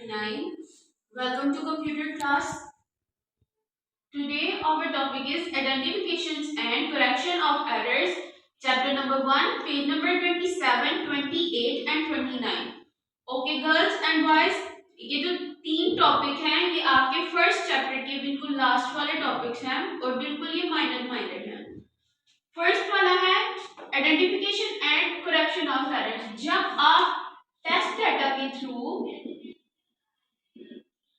29. Welcome to computer class. Today our topic is identifications and correction of errors. Chapter number 1, page number 27, 28 and 29. Okay girls and boys, ये जो तीन topic हैं ये आपके first chapter के बिल्कुल last वाले टॉपिक्स हैं और बिल्कुल ये माइनर हैं। फर्स्ट वाला है identification and correction of errors. जब आप टेस्ट डाटा के थ्रू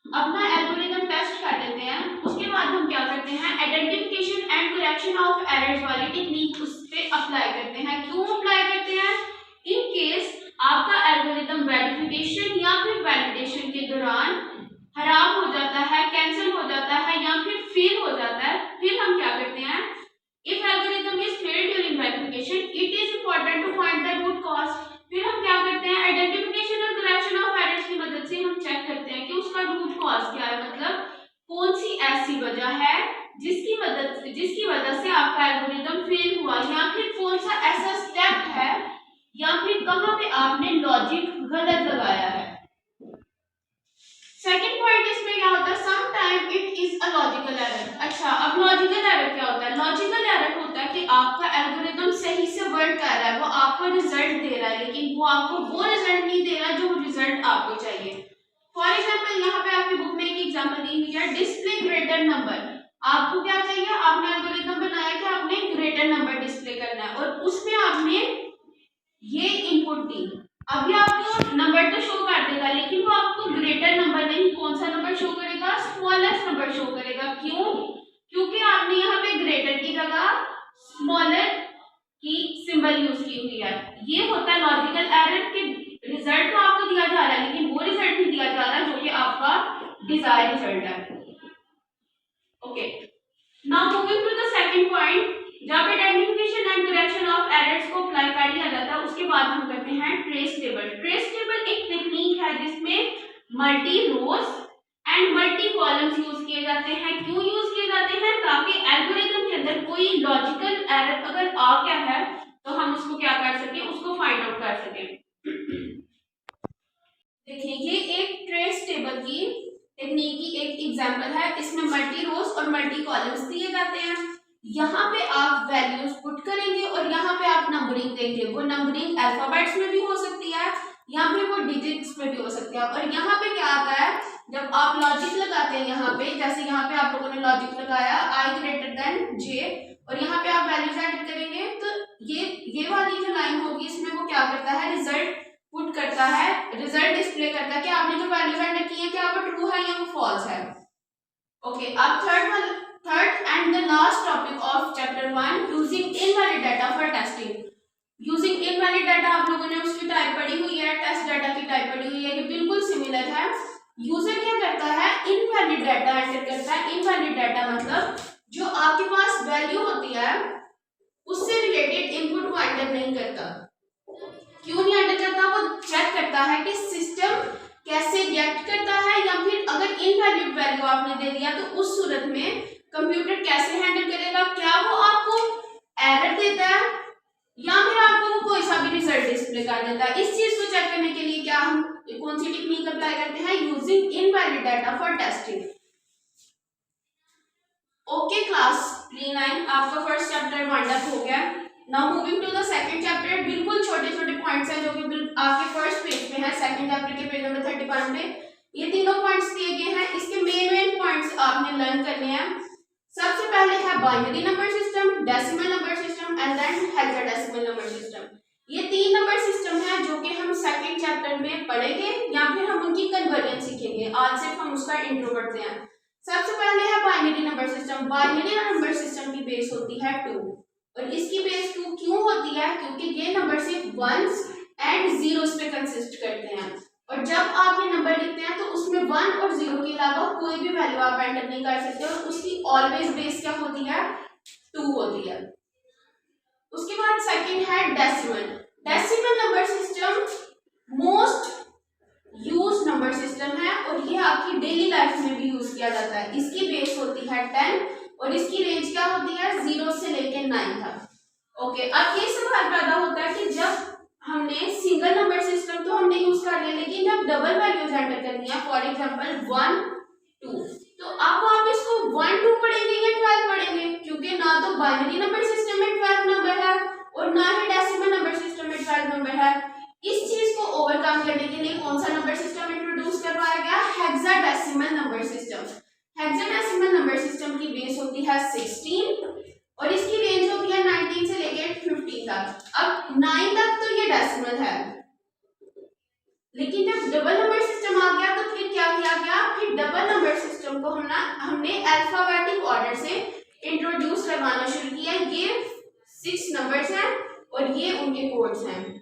अपना एल्गोरिथम टेस्ट कर लेते हैं उसके बाद हम क्या करते हैं identification and correction of errors वाली टेक्निक उस पे अप्लाई करते हैं। क्यों अप्लाई करते हैं? इन केस आपका एल्गोरिथम वेरिफिकेशन या फिर वैलिडेशन के दौरान खराब हो जाता है, कैंसिल हो जाता है या फिर फेल हो जाता है, फिर हम क्या करते हैं if algorithm is failed during verification it is important to find the root cause. फिर हम क्या करते हैं आइडेंटिफिकेशन और करेक्शन ऑफ एरर्स की मदद से हम चेक करते हैं कि उसका रूट कॉज क्या है, मतलब कौन सी ऐसी वजह है जिसकी वजह से आपका एल्गोरिथम फेल हुआ, या फिर कौन सा ऐसा स्टेप है या फिर कहां पे आपने लॉजिक गलत लगाया है। सेकंड पॉइंट इसमें क्या होता है, some time it is a logical error. अच्छा, अब लॉजिकल एरर क्या होता है? लॉजिकल एरर होता है कि आपका एल्गोरिथम सही से वर्क कर रहा है, वो आपको रिजल्ट दे रहा है लेकिन वो आपको वो रिजल्ट नहीं दे रहा जो रिजल्ट आपको चाहिए। फॉर एग्जांपल यहाँ पे आपकी बुक में एक एग्जांपल दी हुई है, डिस्प्ले ग्रेटर नंबर। आपको क्या चाहिए? आपने एल्गोरिथम बनाया कि आपने ग्रेटर नंबर डिस्प्ले करना है और उसमें आपने ये इनपुट दी। अभी आपको नंबर तो शो कर देगा लेकिन वो आपको ग्रेटर नंबर नहीं, कौन सा नंबर शो करेगा? स्मॉलेस्ट नंबर शो करेगा। क्यों? क्योंकि आपने यहाँ पे ग्रेटर की जगह स्मॉलर की सिंबल यूज की हुई है। ये होता है लॉजिकल एरर कि रिजल्ट तो आपको दिया जा रहा है लेकिन वो रिजल्ट नहीं दिया जा रहा जो कि आपका डिजायर्ड रिजल्ट है। Okay, now moving to the second point, जब identification and correction of errors को अप्लाई कर लिया जाता है उसके बाद हम करते हैं ट्रेस टेबल। ट्रेस टेबल एक टेक्निक है जिसमें multi rows and multi columns use किए जाते हैं। क्यों यूज किए जाते हैं? ताकि एल्गोरिथम के अंदर कोई लॉजिकल एरर अगर आ गया है तो हम उसको क्या कर सके, उसको फाइंड आउट कर सके। देखिए ये एक ट्रेस टेबल की टेक्निक की एक एग्जांपल है। इसमें मल्टी रोज और मल्टी कॉलम्स दिए जाते हैं। यहाँ पे आप वैल्यूज पुट करेंगे और यहाँ पे आप नंबरिंग देंगे। वो नंबरिंग अल्फाबेट्स में भी हो सकती है या फिर वो डिजिट्स में भी हो सकती है। और यहाँ पे क्या आता है, जब आप लॉजिक लगाते हैं यहाँ पे, जैसे यहाँ पे आप लोगों ने लॉजिक लगाया i ग्रेटर देन j और यहाँ पे आप वैल्यूज एडिट करेंगे तो ये वाली जो लाइन होगी इसमें वो क्या करता है, रिजल्ट पुट करता है, रिजल्ट डिस्प्ले करता है कि आपने जो वैल्यूज एंटर की है क्या वो ट्रू है या वो फॉल्स है। ओके, अब third and the last topic of chapter 1, using invalid data for testing. Using invalid data आप लोगों ने उसकी टाइप पढ़ी हुई है, टेस्ट डाटा की टाइप पढ़ी हुई है, ये बिल्कुल सिमिलर है। यूजर क्या करता है, इनवैलिड डाटा एंटर करता है। इनवैलिड डाटा मतलब जो आपके पास वैल्यू होती है उससे रिलेटेड इनपुट को एंटर नहीं करता। क्यों नहीं एंटर करता? वो चेक करता है कि सिस्टम कैसे रिएक्ट करता है या फिर अगर इनवैलिड वैल्यू आपने दे दिया तो उस सूरत में कंप्यूटर कैसे हैंडल करेगा। क्या वो आपको एरर देता है या फिर आपको वो कोई सा भी रिजल्ट डिस्प्ले कर देता है। इस चीज को चेक करने के लिए क्या हम कौन सी टेक्निक अप्लाई करते हैं, using invalid data for testing. Okay class 9 आपका फर्स्ट चैप्टर वाइंड अप हो गया। Now moving to the second chapter. बिल्कुल छोटे छोटे पॉइंट्स हैं जो कि आपके फर्स्ट पेज पे है, सेकंड चैप्टर के पेज नंबर 31 पे ये तीनों पॉइंट्स दिए गए हैं। इसके मेन पॉइंट्स आपने लर्न करने हैं। सबसे पहले है binary number system, decimal number system and then hexadecimal number system. ये तीन नंबर सिस्टम है जो कि हम सेकंड चैप्टर में पढ़ेंगे या फिर हम उनकी कन्वर्जन सीखेंगे। आज सिर्फ हम उसका इंट्रो पढ़ते हैं। सबसे पहले है binary number system. Binary number system की बेस होती है 2 और इसकी बेस 2 क्यों होती है? क्योंकि ये नंबर सिर्फ वंस एंड जीरोस पे कंसिस्ट करते हैं और जब आप ये नंबर लिखते हैं तो उसमें 1 और 0 के अलावा कोई भी वैल्यू आप एंटर नहीं कर सकते और उसकी ऑलवेज बेस क्या होती है, 2 होती है। उसके बाद सेकंड है decimal. Decimal number system most use number system है और ये आपकी डेली लाइफ में भी यूज किया जाता है। इसकी बेस होती है 10 और इसकी रेंज क्या होती है, 0 से लेके 9 तक। ओके, अब ये सवाल पैदा होता है कि जब हमने सिंगल नंबर सिस्टम तो हमने यूज कर लिया लेकिन जब डबल वैल्यूज एंटर करनी है, फॉर फॉर एग्जाम्पल 1 2। तो अब आप इसको 1 2 पढ़ेंगे या 12 पढ़ेंगे, क्योंकि ना तो बाइनरी नंबर सिस्टम में 12 नंबर है और ना ही डेसिमल नंबर सिस्टम में 12 नंबर है। इस चीज को ओवरकम करने के लिए कौन सा नंबर सिस्टम इंट्रोड्यूस करवाया गया? Hexadecimal number system. Hexadecimal number system की बेस होती है 16 और इसकी रेंज होती है 19 से लेकर 15 तक। अब 9 तक तो ये डेसिमल है, लेकिन जब डबल नंबर सिस्टम आ गया तो फिर क्या किया गया? फिर डबल नंबर सिस्टम को हमने अल्फाबेटिक ऑर्डर से इंट्रोड्यूस करवाना शुरू किया। ये 6 नंबर्स हैं और ये उनके कोड्स हैं।